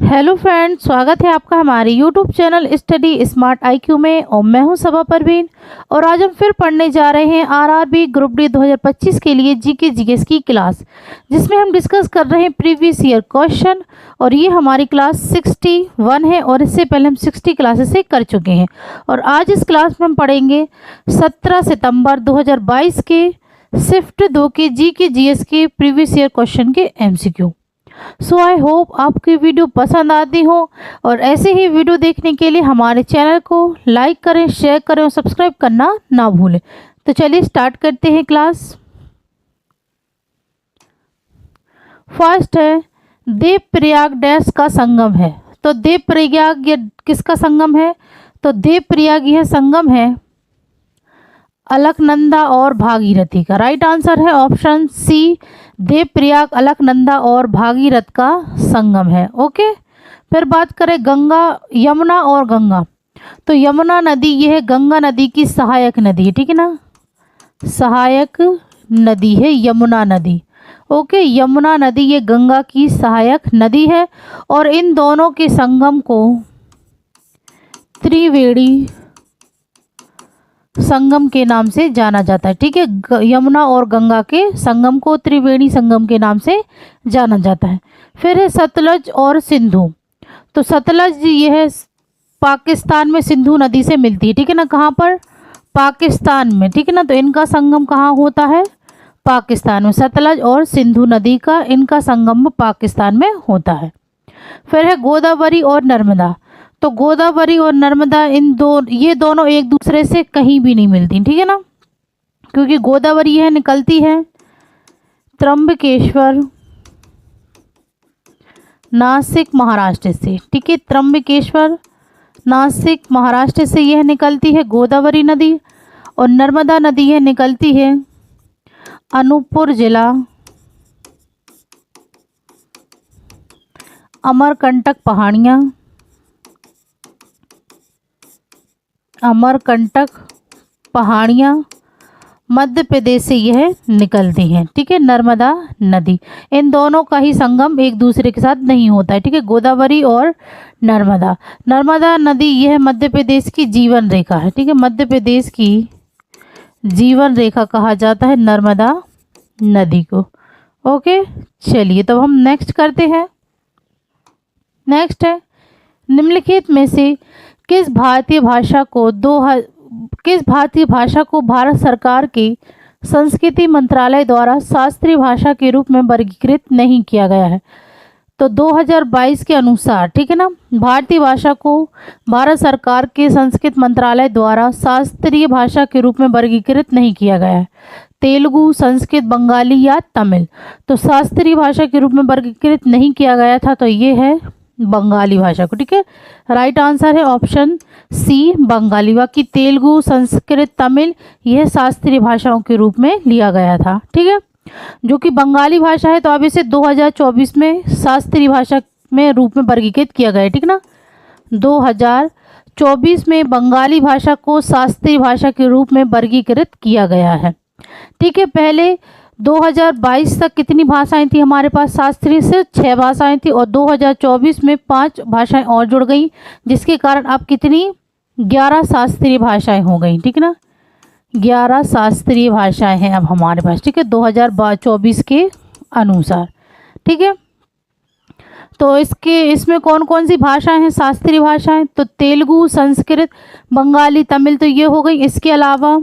Hello friend, स्वागत है आपका हमारे YouTube channel study smart IQ में। और मैं हूं सबा परवीन और आज हम फिर पढ़ने जा रहे हैं आरआरबी ग्रुप डी 2025 के लिए जीके जीएस की क्लास, जिसमें हम डिस्कस कर रहे हैं प्रीवियस ईयर क्वेश्चन। और ये हमारी क्लास 61 है और इससे पहले हम 60 क्लासेस से कर चुके हैं। और आज इस क्लास में हम पढ़ेंगे 17 सितंबर 2022 के शिफ्ट 2 के जीके जीएस के प्रीवियस ईयर क्वेश्चन के एमसीक्यू। सो आई होप आपकी वीडियो पसंद आती हो और ऐसे ही वीडियो देखने के लिए हमारे चैनल को लाइक करें, शेयर करें और सब्सक्राइब करना ना भूलें। तो चलिए स्टार्ट करते हैं क्लास। फर्स्ट है देवप्रयाग डैश का संगम है। तो देवप्रयाग ये किसका संगम है? तो देवप्रयाग यह संगम है अलकनंदा और भागीरथी का। राइट आंसर है ऑप्शन सी, देवप्रयाग अलकनंदा और भागीरथ का संगम है। ओके, फिर बात करें गंगा, यमुना और गंगा। तो यमुना नदी यह गंगा नदी की सहायक नदी है, ठीक है ना, सहायक नदी है यमुना नदी। ओके, यमुना नदी ये गंगा की सहायक नदी है और इन दोनों के संगम को त्रिवेणी संगम के नाम से जाना जाता है। ठीक है, यमुना और गंगा के संगम को त्रिवेणी संगम के नाम से जाना जाता है। फिर है सतलज और सिंधु। तो सतलज यह पाकिस्तान में सिंधु नदी से मिलती है, ठीक है ना, कहाँ पर? पाकिस्तान में, ठीक है ना। तो इनका संगम कहाँ होता है? पाकिस्तान में। सतलज और सिंधु नदी का इनका संगम पाकिस्तान में होता है। फिर है गोदावरी और नर्मदा। तो गोदावरी और नर्मदा ये दोनों एक दूसरे से कहीं भी नहीं मिलती, ठीक है ना, क्योंकि गोदावरी यह निकलती है त्र्यंबकेश्वर नासिक महाराष्ट्र से। ठीक है, त्र्यंबकेश्वर नासिक महाराष्ट्र से यह निकलती है गोदावरी नदी। और नर्मदा नदी यह निकलती है अनूपपुर जिला अमरकंटक पहाड़ियाँ, अमरकंटक पहाड़ियाँ मध्य प्रदेश से यह निकलती हैं। ठीक है, नर्मदा नदी इन दोनों का ही संगम एक दूसरे के साथ नहीं होता है। ठीक है, गोदावरी और नर्मदा। नर्मदा नदी यह मध्य प्रदेश की जीवन रेखा है। ठीक है, मध्य प्रदेश की जीवन रेखा कहा जाता है नर्मदा नदी को। ओके, चलिए तो हम नेक्स्ट करते हैं। नेक्स्ट है निम्नलिखित में से किस भारतीय भाषा को भारत सरकार के संस्कृति मंत्रालय द्वारा शास्त्रीय भाषा के रूप में वर्गीकृत नहीं किया गया है? तो 2022 के अनुसार, ठीक है ना, भारतीय भाषा को भारत सरकार के संस्कृत मंत्रालय द्वारा शास्त्रीय भाषा के रूप में वर्गीकृत नहीं किया गया है। तेलुगु, संस्कृत, बंगाली या तमिल। तो शास्त्रीय भाषा के रूप में वर्गीकृत नहीं किया गया था, तो ये है बंगाली भाषा को। ठीक है, राइट आंसर है ऑप्शन सी, बंगाली। बाकी तेलुगु, संस्कृत, तमिल यह शास्त्रीय भाषाओं के रूप में लिया गया था। ठीक है, जो कि बंगाली भाषा है, तो अब इसे 2024 में शास्त्रीय भाषा में रूप में वर्गीकृत किया गया है। ठीक ना, 2024 में बंगाली भाषा को शास्त्रीय भाषा के रूप में वर्गीकृत किया गया है। ठीक है, पहले 2022 तक कितनी भाषाएं थी हमारे पास? शास्त्रीय से 6 भाषाएं थी और 2024 में 5 भाषाएं और जुड़ गई, जिसके कारण अब कितनी 11 शास्त्रीय भाषाएं हो गई। ठीक है ना, 11 शास्त्रीय भाषाएं हैं अब हमारे पास। ठीक है, 2024 के अनुसार। ठीक है, तो इसमें कौन कौन सी भाषाएं हैं शास्त्रीय भाषाएं? तो तेलुगु, संस्कृत, बंगाली, तमिल तो ये हो गई। इसके अलावा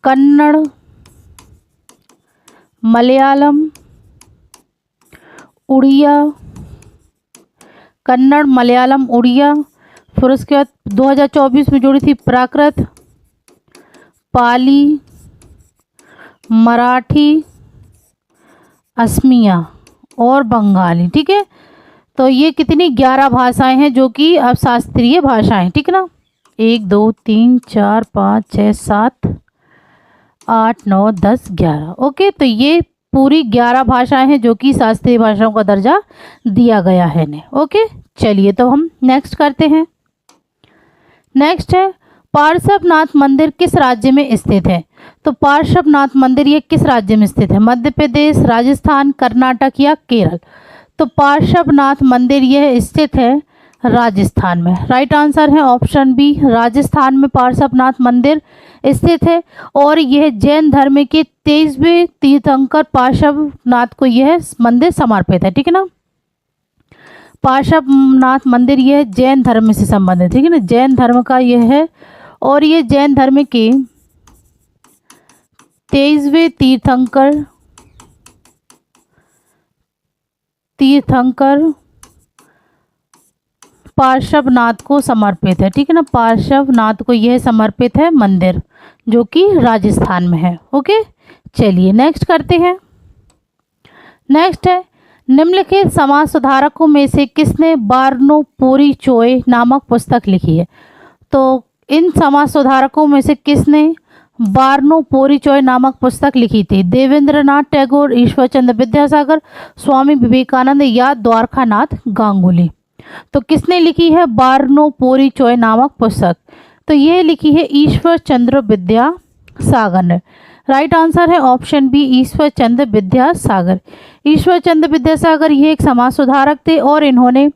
कन्नड़, मलयालम, उड़िया, कन्नड़, मलयालम, उड़िया। फिर उसके बाद 2024 में जुड़ी थी प्राकृत, पाली, मराठी, असमिया और बंगाली। ठीक है, तो ये कितनी 11 भाषाएं हैं जो कि अब शास्त्रीय भाषाएं। ठीक है ना, 1 2 3 4 5 6 7 8 9 10 11। ओके, तो ये पूरी 11 भाषाएं हैं जो कि शास्त्रीय भाषाओं का दर्जा दिया गया है इन्हें। ओके, चलिए तो हम नेक्स्ट करते हैं। नेक्स्ट है पार्श्वनाथ मंदिर किस राज्य में स्थित है? तो पार्श्वनाथ मंदिर ये किस राज्य में स्थित है? मध्य प्रदेश, राजस्थान, कर्नाटक या केरल? तो पार्श्वनाथ मंदिर यह स्थित है राजस्थान में। राइट आंसर है ऑप्शन बी, राजस्थान में पार्श्वनाथ मंदिर स्थित है और यह जैन धर्म के 23वें तीर्थंकर पार्श्वनाथ को यह मंदिर समर्पित है। ठीक है ना, पार्श्वनाथ मंदिर यह जैन धर्म से संबंधित, ठीक है ना, जैन धर्म का यह है और ये जैन धर्म के 23वें तीर्थंकर पार्श्वनाथ को समर्पित है। ठीक है ना, पार्श्वनाथ को यह समर्पित है मंदिर जो कि राजस्थान में है। ओके, चलिए नेक्स्ट करते हैं। नेक्स्ट है, निम्नलिखित समाज सुधारकों में से किसने बारनोपोरिचोय नामक पुस्तक लिखी है? तो इन समाज सुधारकों में से किसने बारनोपोरिचोय नामक पुस्तक लिखी थी? देवेंद्रनाथ टैगोर, ईश्वरचंद्र विद्यासागर, स्वामी विवेकानंद या द्वारकानाथ गांगुली? तो किसने लिखी है बारनोपोरिचोय नामक पुस्तक? तो ये लिखी है ईश्वरचंद्र विद्यासागर ने। राइट आंसर है ऑप्शन बी, ईश्वरचंद्र विद्यासागर। ईश्वरचंद्र विद्यासागर ये एक समाज सुधारक थे और इन्होंने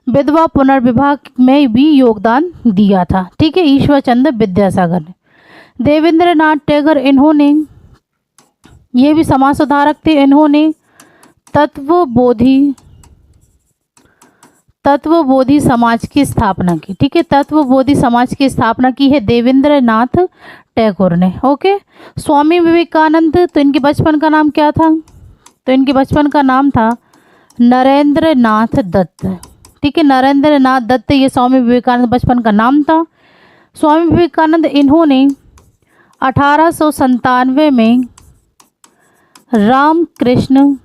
विधवा पुनर्विवाह में भी योगदान दिया था। ठीक है, ईश्वरचंद्र विद्यासागर ने। देवेंद्रनाथ टैगोर, इन्होंने ये भी समाज सुधारक थे, इन्होंने तत्वबोधि समाज की स्थापना की। ठीक है, तत्वबोधि समाज की स्थापना की है देवेंद्रनाथ टैगोर ने। ओके, स्वामी विवेकानंद, तो इनके बचपन का नाम क्या था? तो इनके बचपन का नाम था नरेंद्रनाथ दत्त। ठीक है, नरेंद्रनाथ दत्त ये स्वामी विवेकानंद बचपन का नाम था। स्वामी विवेकानंद इन्होंने 1897 में रामकृष्ण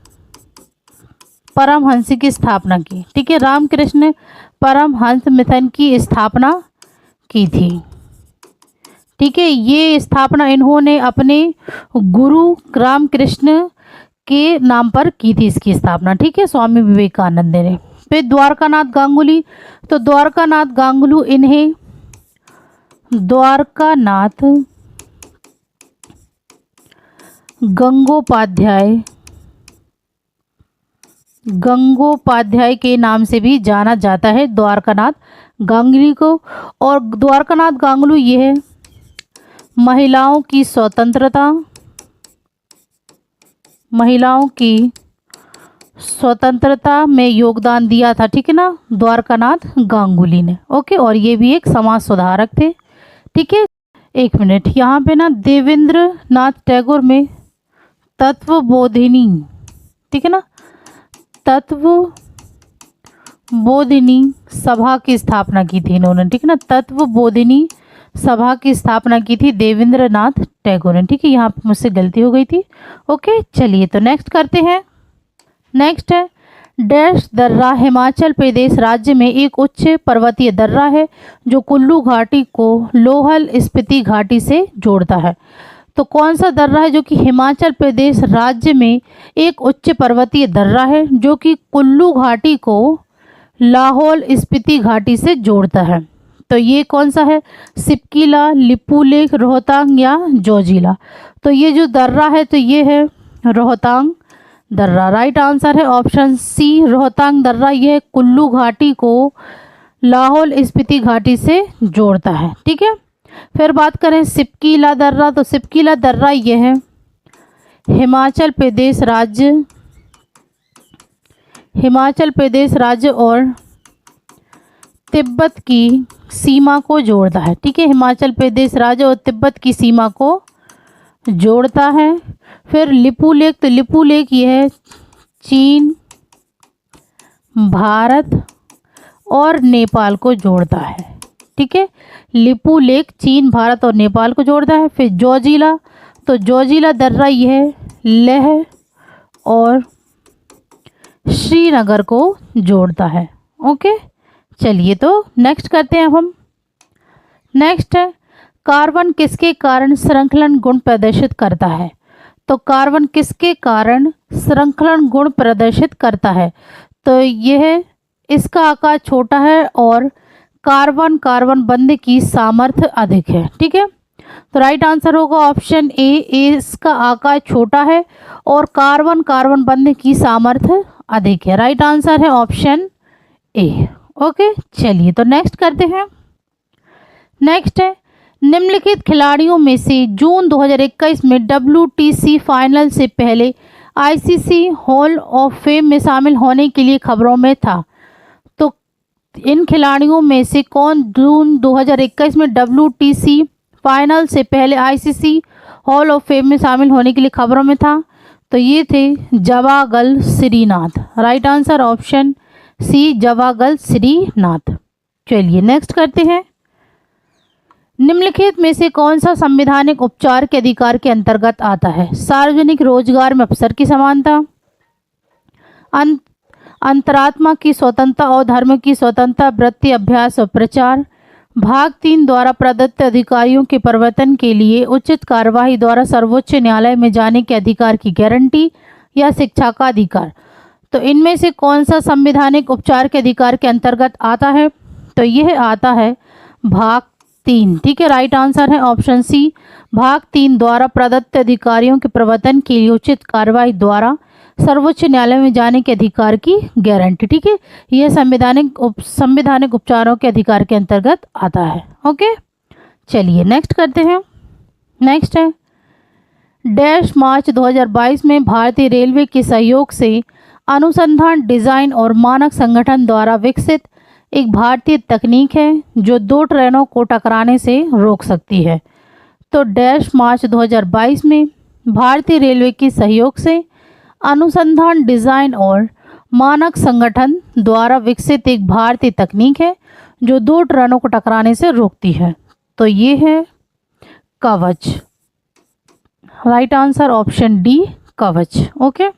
परमहंस की स्थापना की। ठीक है, रामकृष्ण परमहंस मिशन की स्थापना की थी। ठीक है, ये स्थापना इन्होंने अपने गुरु रामकृष्ण के नाम पर की थी इसकी स्थापना। ठीक है, स्वामी विवेकानंद ने। फिर द्वारकानाथ गांगुली, तो द्वारकानाथ गांगुली इन्हें द्वारकानाथ गंगोपाध्याय के नाम से भी जाना जाता है द्वारकानाथ गांगुली को। और द्वारकानाथ गांगुली यह महिलाओं की स्वतंत्रता में योगदान दिया था। ठीक है ना, द्वारकानाथ गांगुली ने। ओके, और ये भी एक समाज सुधारक थे। ठीक है, एक मिनट, यहाँ पे ना देवेंद्रनाथ टैगोर में तत्वबोधिनी, ठीक है ना, तत्वबोधिनी सभा की स्थापना की थी इन्होंने। ठीक है ना, तत्वबोधिनी सभा की स्थापना की थी देवेंद्रनाथ टैगोर ने। ठीक है, यहाँ पे मुझसे गलती हो गई थी। ओके, चलिए तो नेक्स्ट करते हैं। नेक्स्ट है, डैश दर्रा हिमाचल प्रदेश राज्य में एक उच्च पर्वतीय दर्रा है जो कुल्लू घाटी को लोहल स्पीति घाटी से जोड़ता है। तो कौन सा दर्रा है जो कि हिमाचल प्रदेश राज्य में एक उच्च पर्वतीय दर्रा है जो कि कुल्लू घाटी को लाहौल स्पीति घाटी से जोड़ता है? तो ये कौन सा है? सिपकीला, लिपुलेख, रोहतांग या जोजिला? तो ये जो दर्रा है तो ये है रोहतांग दर्रा। राइट आंसर है ऑप्शन सी, रोहतांग दर्रा। यह कुल्लू घाटी को लाहौल स्पीति घाटी से जोड़ता है। ठीक है, फिर बात करें सिपकीला दर्रा, तो सिपकीला दर्रा यह है हिमाचल प्रदेश राज्य और तिब्बत की सीमा को जोड़ता है। ठीक है, हिमाचल प्रदेश राज्य और तिब्बत की सीमा को जोड़ता है। फिर लिपुलेख, तो लिपुलेख यह चीन, भारत और नेपाल को जोड़ता है। ठीक है, लिपुलेख चीन, भारत और नेपाल को जोड़ता है। फिर जोजिला, तो जोजिला दर्रा यह लेह और श्रीनगर को जोड़ता है। ओके, चलिए तो नेक्स्ट करते हैं हम। नेक्स्ट है, कार्बन किसके कारण श्रृंखलन गुण प्रदर्शित करता है? तो कार्बन किसके कारण श्रृंखलन गुण प्रदर्शित करता है? तो यह इसका आकार छोटा है और कार्बन कार्बन बंध की सामर्थ्य अधिक है। ठीक है, तो राइट आंसर होगा ऑप्शन ए, इसका आकार छोटा है और कार्बन कार्बन बंध की सामर्थ्य अधिक है। राइट आंसर है ऑप्शन ए। ओके, चलिए तो नेक्स्ट करते हैं। नेक्स्ट है, निम्नलिखित खिलाड़ियों में से जून 2021 में WTC फाइनल से पहले ICC हॉल ऑफ फेम में शामिल होने के लिए खबरों में था। तो इन खिलाड़ियों में से कौन जून 2021 में WTC फाइनल से पहले ICC हॉल ऑफ फेम में शामिल होने के लिए खबरों में था? तो ये थे Javagal Srinath. Right answer option C, Javagal Srinath. चलिए नेक्स्ट करते हैं। निम्नलिखित में से कौन सा संवैधानिक उपचार के अधिकार के अंतर्गत आता है? सार्वजनिक रोजगार में अवसर की समानता, अंतरात्मा की स्वतंत्रता और धर्म की स्वतंत्रता, वृत्ति, अभ्यास और प्रचार, भाग 3 द्वारा प्रदत्त अधिकारियों के परिवर्तन के लिए उचित कार्यवाही द्वारा सर्वोच्च न्यायालय में जाने के अधिकार की गारंटी, या शिक्षा का अधिकार। तो इनमें से कौन सा संवैधानिक उपचार के अधिकार के अंतर्गत आता है? तो यह आता है भाग 3। ठीक है, राइट आंसर है ऑप्शन सी, भाग 3 द्वारा प्रदत्त अधिकारियों के प्रवर्तन के लिए उचित कार्यवाही द्वारा सर्वोच्च न्यायालय में जाने के अधिकार की गारंटी। ठीक है, यह संवैधानिक उपचारों के अधिकार के अंतर्गत आता है। ओके, चलिए नेक्स्ट करते हैं। नेक्स्ट है, डैश मार्च 2022 में भारतीय रेलवे के सहयोग से अनुसंधान, डिजाइन और मानक संगठन द्वारा विकसित एक भारतीय तकनीक है जो 2 ट्रेनों को टकराने से रोक सकती है। तो डैश मार्च 2022 में भारतीय रेलवे के सहयोग से अनुसंधान, डिजाइन और मानक संगठन द्वारा विकसित एक भारतीय तकनीक है जो 2 ट्रेनों को टकराने से रोकती है। तो ये है कवच। राइट आंसर ऑप्शन डी, कवच। ओके,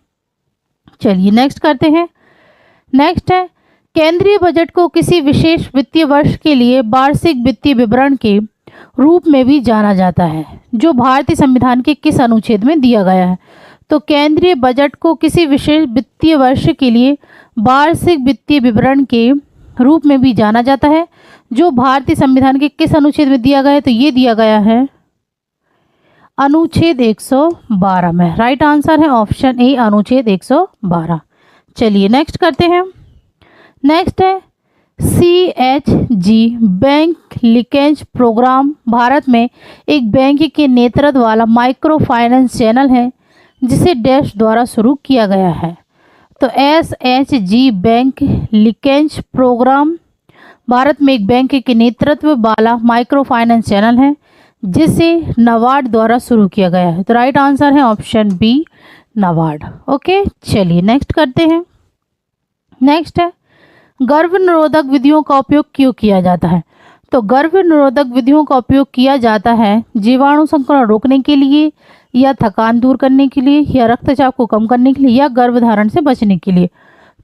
चलिए नेक्स्ट करते हैं। नेक्स्ट है, केंद्रीय बजट को किसी विशेष वित्तीय वर्ष के लिए वार्षिक वित्तीय विवरण के रूप में भी जाना जाता है, जो भारतीय संविधान के किस अनुच्छेद में दिया गया है? तो केंद्रीय बजट को किसी विशेष वित्तीय वर्ष के लिए वार्षिक वित्तीय विवरण के रूप में भी जाना जाता है, जो भारतीय संविधान के किस अनुच्छेद में दिया गया है? तो ये दिया गया है अनुच्छेद 112 में। राइट आंसर है ऑप्शन ए, अनुच्छेद 112। चलिए नेक्स्ट करते हैं। नेक्स्ट है, CHG bank linkage programme Bharat में एक बैंक के नेतृत्व वाला माइक्रो फाइनेंस चैनल है जिसे डैश द्वारा शुरू किया गया है। तो SHG bank linkage programme Bharat में एक बैंक के नेतृत्व वाला माइक्रो फाइनेंस चैनल है जिसे नाबार्ड द्वारा शुरू किया गया है। तो राइट आंसर है ऑप्शन बी, नाबार्ड। ओके, चलिए नेक्स्ट करते हैं। नेक्स्ट है, गर्भ निरोधक विधियों का उपयोग क्यों किया जाता है? तो गर्भ निरोधक विधियों का उपयोग किया जाता है जीवाणु संक्रमण रोकने के लिए, या थकान दूर करने के लिए, या रक्तचाप को कम करने के लिए, या गर्भधारण से बचने के लिए।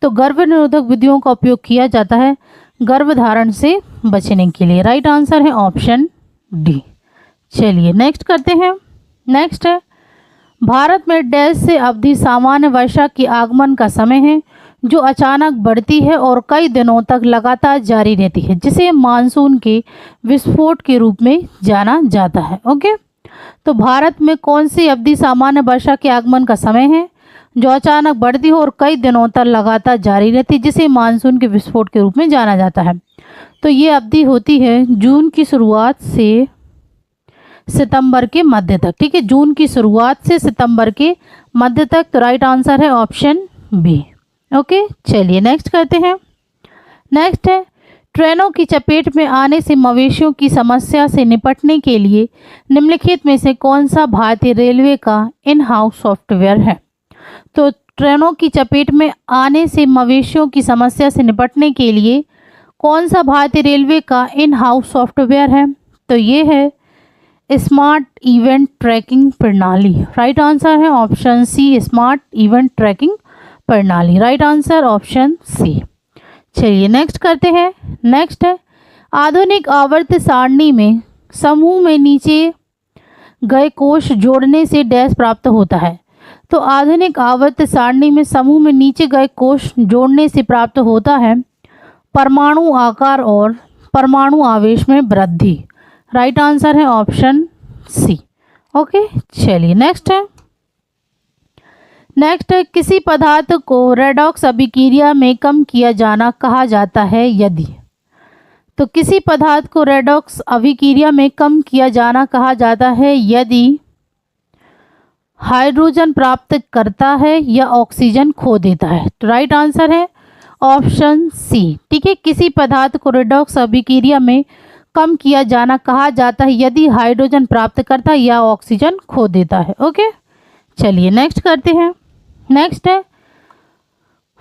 तो गर्भ निरोधक विधियों का उपयोग किया जाता है गर्भधारण से बचने के लिए। राइट आंसर है ऑप्शन डी। चलिए नेक्स्ट करते हैं। नेक्स्ट है, भारत में डैश से अवधि सामान्य वर्षा के आगमन का समय है जो अचानक बढ़ती है और कई दिनों तक लगातार जारी रहती है, जिसे मानसून के विस्फोट के रूप में जाना जाता है। ओके, तो भारत में कौन सी अवधि सामान्य वर्षा के आगमन का समय है जो अचानक बढ़ती हो और कई दिनों तक लगातार जारी रहती है, जिसे मानसून के विस्फोट के रूप में जाना जाता है? तो ये अवधि होती है जून की शुरुआत से सितंबर के मध्य तक। ठीक है, जून की शुरुआत से सितंबर के मध्य तक। तो राइट आंसर है ऑप्शन बी। ओके, चलिए नेक्स्ट करते हैं। नेक्स्ट है, ट्रेनों की चपेट में आने से मवेशियों की समस्या से निपटने के लिए निम्नलिखित में से कौन सा भारतीय रेलवे का इन हाउस सॉफ्टवेयर है? तो ट्रेनों की चपेट में आने से मवेशियों की समस्या से निपटने के लिए कौन सा भारतीय रेलवे का इन हाउस सॉफ्टवेयर है? तो ये है स्मार्ट इवेंट ट्रैकिंग प्रणाली। राइट आंसर है option C, smart event tracking प्रणाली। Right answer option C. चलिए नेक्स्ट करते हैं। नेक्स्ट है, आधुनिक आवर्त सारणी में समूह में नीचे गए कोश जोड़ने से डैश प्राप्त होता है। तो आधुनिक आवर्त सारणी में समूह में नीचे गए कोश जोड़ने से प्राप्त होता है परमाणु आकार और परमाणु आवेश में वृद्धि। राइट आंसर है ऑप्शन सी। ओके, चलिए नेक्स्ट है। नेक्स्ट है, किसी पदार्थ को रेडॉक्स अभिक्रिया में कम किया जाना कहा जाता है यदि। तो किसी पदार्थ को रेडॉक्स अभिक्रिया में कम किया जाना कहा जाता है यदि हाइड्रोजन प्राप्त करता है या ऑक्सीजन खो देता है। तो राइट आंसर है ऑप्शन सी। ठीक है, किसी पदार्थ को रेडॉक्स अभिक्रिया में कम किया जाना कहा जाता है यदि हाइड्रोजन प्राप्त करता है या ऑक्सीजन खो देता है। ओके, चलिए नेक्स्ट करते हैं। नेक्स्ट है,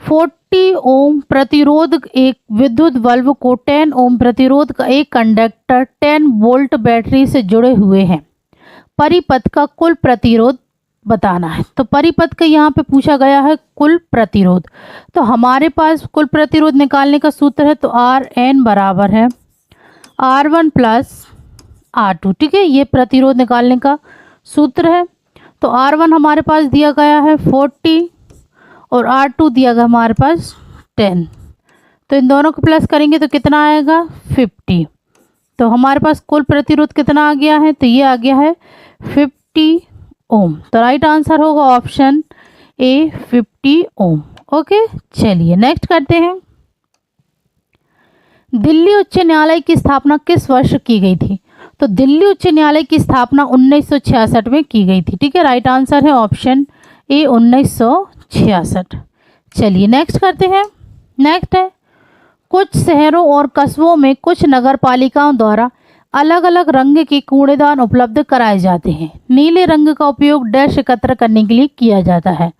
40 ओम प्रतिरोध एक विद्युत बल्ब को 10 ओम प्रतिरोध का एक कंडक्टर 10 वोल्ट बैटरी से जुड़े हुए हैं। परिपथ का कुल प्रतिरोध बताना है। तो परिपथ का यहाँ पे पूछा गया है कुल प्रतिरोध। तो हमारे पास कुल प्रतिरोध निकालने का सूत्र है, तो RN बराबर है R1 प्लस R2। ठीक है, ये प्रतिरोध निकालने का सूत्र है। तो R1 हमारे पास दिया गया है 40 और R2 दिया गया हमारे पास 10। तो इन दोनों को प्लस करेंगे तो कितना आएगा 50। तो हमारे पास कुल प्रतिरोध कितना आ गया है, तो ये आ गया है 50 ओम। तो राइट आंसर होगा ऑप्शन ए 50 ओम। ओके, चलिए नेक्स्ट करते हैं। दिल्ली उच्च न्यायालय की स्थापना किस वर्ष की गई थी। तो दिल्ली उच्च न्यायालय की स्थापना 1966 में की गई थी। ठीक है, राइट आंसर है ऑप्शन ए 1966। चलिए नेक्स्ट करते हैं। नेक्स्ट है, कुछ शहरों और कस्बों में कुछ नगर पालिकाओं द्वारा अलग अलग रंग के कूड़ेदान उपलब्ध कराए जाते हैं। नीले रंग का उपयोग डैश एकत्र करने के लिए किया जाता है।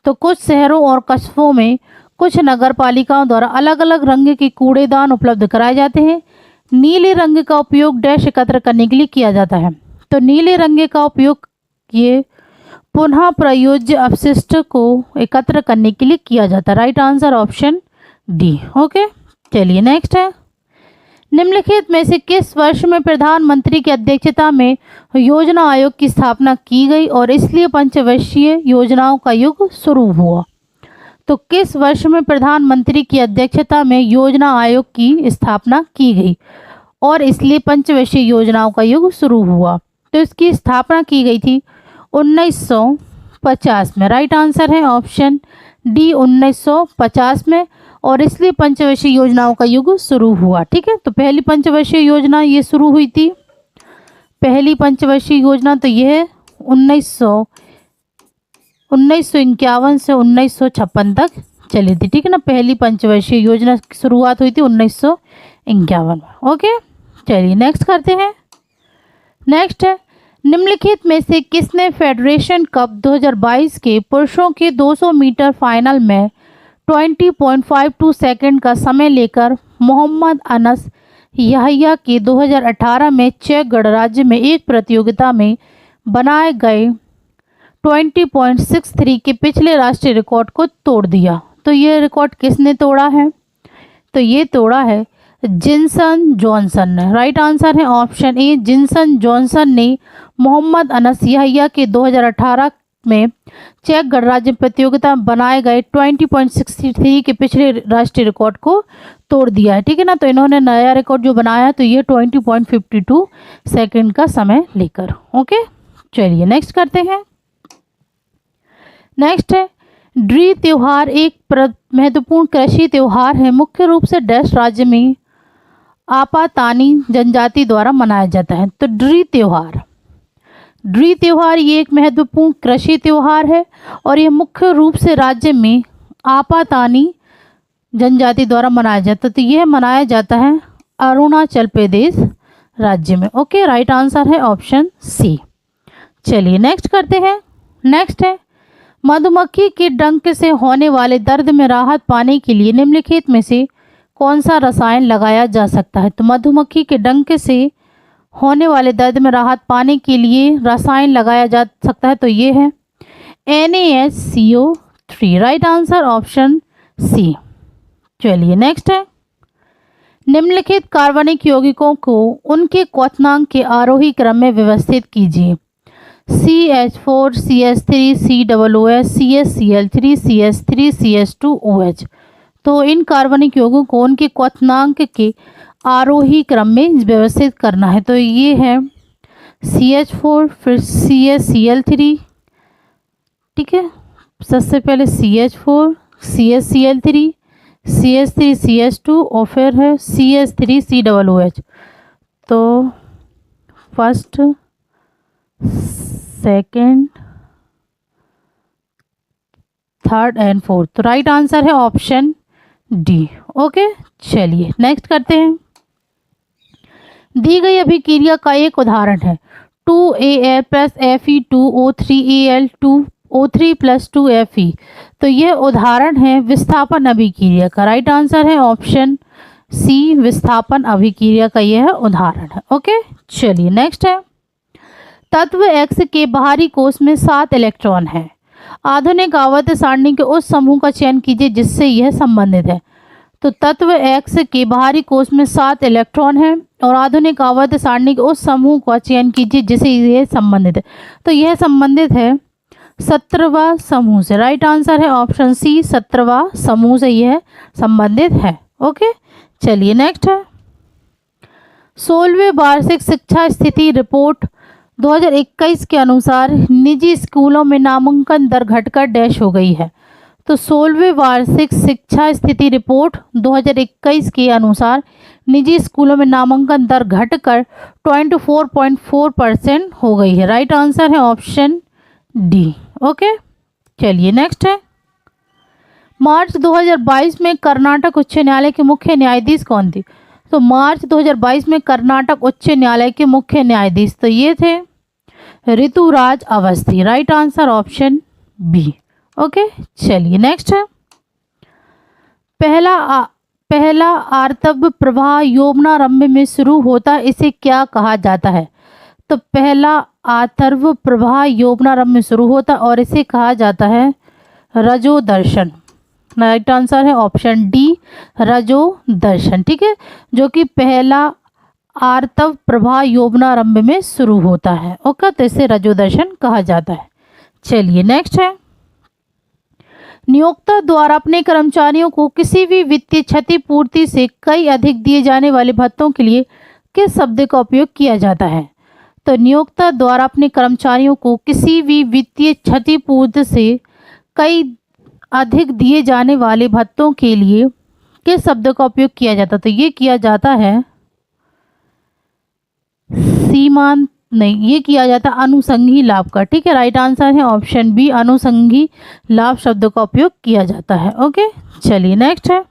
तो कुछ शहरों और कस्बों में कुछ नगर पालिकाओं द्वारा अलग अलग रंग के कूड़ेदान उपलब्ध कराए जाते हैं। नीले रंग का उपयोग डैश एकत्र करने के लिए किया जाता है। तो नीले रंग का उपयोग ये पुनः प्रयोज्य अपशिष्ट को एकत्र करने के लिए किया जाता है। Right answer option D. Okay, चलिए नेक्स्ट है। निम्नलिखित में से किस वर्ष में प्रधानमंत्री की अध्यक्षता में योजना आयोग की स्थापना की गई और इसलिए पंचवर्षीय योजनाओं का युग शुरू हुआ। तो किस वर्ष में प्रधानमंत्री की अध्यक्षता में योजना आयोग की स्थापना की गई और इसलिए पंचवर्षीय योजनाओं का युग शुरू हुआ। तो इसकी स्थापना की गई थी 1950 में। राइट आंसर है ऑप्शन डी 1950 में, और इसलिए पंचवर्षीय योजनाओं का युग शुरू हुआ। ठीक है, तो पहली पंचवर्षीय योजना ये शुरू हुई थी, पहली पंचवर्षीय योजना तो यह 1951 से 1956 तक चली थी। ठीक है ना, पहली पंचवर्षीय योजना की शुरुआत हुई थी 1951 में। ओके, चलिए नेक्स्ट करते हैं। नेक्स्ट है, निम्नलिखित में से किसने फेडरेशन कप 2022 के पुरुषों के 200 मीटर फाइनल में 20.52 सेकंड का समय लेकर मोहम्मद अनस याहिया के 2018 में चेक गणराज्य में एक प्रतियोगिता में बनाए गए 20.63 के पिछले राष्ट्रीय रिकॉर्ड को तोड़ दिया। तो ये रिकॉर्ड किसने तोड़ा है, तो ये तोड़ा है जिनसन जॉनसन ने। राइट आंसर है ऑप्शन ए, जिनसन जॉनसन ने मोहम्मद अनस याहिया के 2018 में चेक गणराज्य प्रतियोगिता में बनाए गए 20.63 के पिछले राष्ट्रीय रिकॉर्ड को तोड़ दिया है। ठीक है ना, तो इन्होंने नया रिकॉर्ड जो बनाया है तो ये 20.52 सेकंड का समय लेकर। ओके, चलिए नेक्स्ट करते हैं। नेक्स्ट है, ड्री त्योहार एक महत्वपूर्ण कृषि त्योहार है, मुख्य रूप से डैश राज्य में आपातानी जनजाति द्वारा मनाया जाता है। तो ड्री त्योहार ये एक महत्वपूर्ण कृषि त्योहार है और ये मुख्य रूप से राज्य में आपातानी जनजाति द्वारा मनाया जाता है। तो यह मनाया जाता है अरुणाचल प्रदेश राज्य में। ओके, राइट आंसर है ऑप्शन सी। चलिए नेक्स्ट करते हैं। नेक्स्ट है, मधुमक्खी के डंक से होने वाले दर्द में राहत पाने के लिए निम्नलिखित में से कौन सा रसायन लगाया जा सकता है। तो मधुमक्खी के डंक से होने वाले दर्द में राहत पाने के लिए रसायन लगाया जा सकता है, तो ये है NaCO3। Right answer option C. चलिए नेक्स्ट है, निम्नलिखित कार्बनिक यौगिकों को उनके क्वथनांक के आरोही क्रम में व्यवस्थित कीजिए। CH4 CH3 COOH CHCl3 CH3 CH2OH। तो इन कार्बनिक यौगों को उनके क्वथनांक के आरोही क्रम में व्यवस्थित करना है। तो ये है CH4 फिर CHCl3, ठीक है, सबसे पहले CH4, CH Cl3, CH3 CH2 और फिर है CH3 COOH। तो first, second, third and fourth, तो राइट आंसर है ऑप्शन डी। ओके, चलिए नेक्स्ट करते हैं। दी गई अभिक्रिया का एक उदाहरण है 2Al plus Fe2O3Al 2O3 plus 2Fe। तो यह उदाहरण है विस्थापन अभिक्रिया का। राइट आंसर है ऑप्शन सी, विस्थापन अभिक्रिया का यह उदाहरण है। ओके, चलिए नेक्स्ट है। तत्व X के बाहरी कोश में 7 इलेक्ट्रॉन है। आधुनिक आवर्त सारणी के उस समूह का चयन कीजिए जिससे यह संबंधित है। तो तत्व X के बाहरी कोश में 7 इलेक्ट्रॉन है और आधुनिक आवर्त सारणी के उस समूह का चयन कीजिए जिससे यह संबंधित है। तो यह संबंधित है 17वां समूह से। राइट आंसर है ऑप्शन सी, 17वां समूह से यह संबंधित है। ओके, चलिए नेक्स्ट है। 16वें वार्षिक शिक्षा स्थिति रिपोर्ट 2021 के अनुसार निजी स्कूलों में नामांकन दर घटकर डैश हो गई है। तो 16वें वार्षिक शिक्षा स्थिति रिपोर्ट 2021 के अनुसार निजी स्कूलों में नामांकन दर घटकर 24.4% हो गई है। राइट आंसर है ऑप्शन डी। ओके, चलिए नेक्स्ट है। मार्च 2022 में कर्नाटक उच्च न्यायालय के मुख्य न्यायाधीश कौन थे? तो मार्च 2022 में कर्नाटक उच्च न्यायालय के मुख्य न्यायाधीश तो ये थे Rituraj Awasthi. Right answer option B. Okay, चलिए नेक्स्ट है। पहला आर्तव प्रवाह यौवनारंभ में शुरू होता है, इसे क्या कहा जाता है? तो पहला आर्तव प्रवाह यौवनारंभ में शुरू होता और इसे कहा जाता है रजोदर्शन। राइट आंसर है ऑप्शन डी, रजोदर्शन। ठीक है, जो कि पहला आर्तव प्रवाह यौवनारंभ में शुरू होता है। ओके, तो इसे रजोदर्शन कहा जाता है। चलिए नेक्स्ट है। नियोक्ता द्वारा अपने कर्मचारियों को किसी भी वित्तीय क्षतिपूर्ति से कई अधिक दिए जाने वाले भत्तों के लिए किस शब्द का उपयोग किया जाता है? तो नियोक्ता द्वारा अपने कर्मचारियों को किसी भी वित्तीय क्षतिपूर्ति से कई अधिक दिए जाने वाले भत्तों के लिए किस शब्द का उपयोग किया जाता? तो ये किया जाता है सीमांत, नहीं, ये किया जाता है अनुषंगी लाभ का। ठीक है, राइट आंसर है ऑप्शन बी, अनुषंगी लाभ शब्द का उपयोग किया जाता है। ओके, चलिए नेक्स्ट है।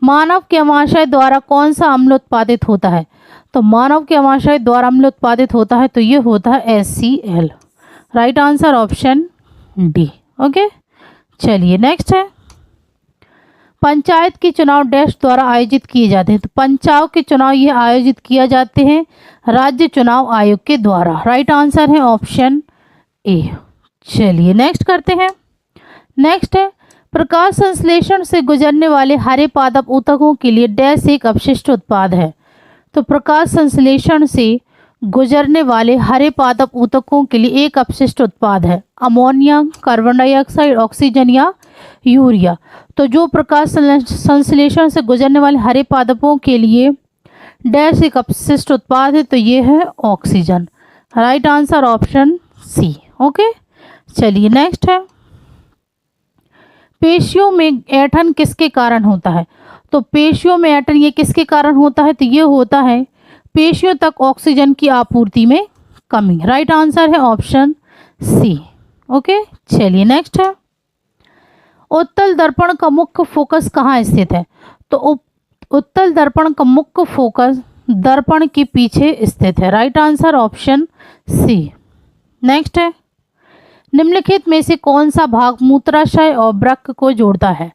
मानव के अमाशय द्वारा कौन सा अम्ल उत्पादित होता है? तो मानव के अमाशय द्वारा अम्ल उत्पादित होता है तो ये होता है HCl। Right answer option D. Okay, चलिए नेक्स्ट है। पंचायत के चुनाव डैश द्वारा आयोजित किए जाते हैं। तो पंचायत के चुनाव ये आयोजित किए जाते हैं राज्य चुनाव आयोग के द्वारा। राइट आंसर है ऑप्शन ए। चलिए नेक्स्ट करते हैं। नेक्स्ट है, प्रकाश संश्लेषण से गुजरने वाले हरे पादप ऊतकों के लिए डैश एक अपशिष्ट उत्पाद है। तो प्रकाश संश्लेषण से गुजरने वाले हरे पादप ऊतकों के लिए एक अपशिष्ट उत्पाद है अमोनिया, कार्बन डाइऑक्साइड, ऑक्सीजन या यूरिया। तो जो प्रकाश संश्लेषण से गुजरने वाले हरे पादपों के लिए डैश एक अपशिष्ट उत्पाद है तो ये है oxygen. Right answer option C. Okay, चलिए नेक्स्ट है। पेशियों में ऐंठन किसके कारण होता है? तो पेशियों में ऐंठन ये किसके कारण होता है? तो ये होता है पेशियों तक ऑक्सीजन की आपूर्ति में कमी। राइट आंसर है ऑप्शन सी। ओके, चलिए नेक्स्ट है। उत्तल दर्पण का मुख्य फोकस कहाँ स्थित है? तो उत्तल दर्पण का मुख्य फोकस दर्पण के पीछे स्थित है। Right answer option C. Next है। निम्नलिखित में से कौन सा भाग मूत्राशय और वृक्क को जोड़ता है?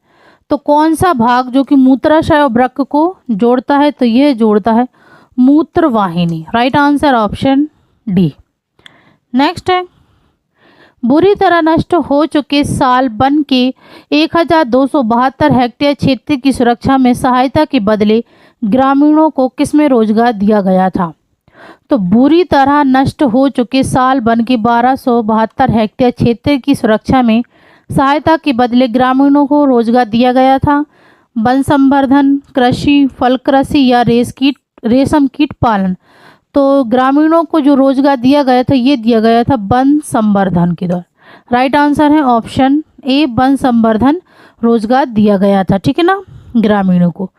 तो कौन सा भाग जो कि मूत्राशय और वृक्क को जोड़ता है? तो यह जोड़ता है मूत्रवाहिनी। Right answer option D. Next है। बुरी तरह नष्ट हो चुके साल वन के 1272 हेक्टेयर क्षेत्र की सुरक्षा में सहायता के बदले ग्रामीणों को किसमें रोजगार दिया गया था? तो बुरी तरह नष्ट हो चुके साल वन के 1272 हेक्टेयर क्षेत्र की सुरक्षा में सहायता के बदले ग्रामीणों को रोजगार दिया गया था वन संवर्धन, कृषि, फल कृषि या रेशम कीट पालन। तो ग्रामीणों को जो रोजगार दिया गया था ये दिया गया था वन संवर्धन के द्वारा। राइट आंसर है ऑप्शन ए, वन संवर्धन रोजगार दिया गया था, ठीक है ना, ग्रामीणों को।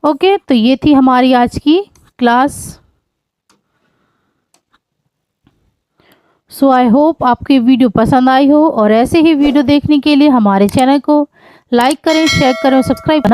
ओके, तो ये थी हमारी आज की क्लास। सो आई होप आपकी वीडियो पसंद आई हो, और ऐसे ही वीडियो देखने के लिए हमारे चैनल को लाइक करें, शेयर करें और सब्सक्राइब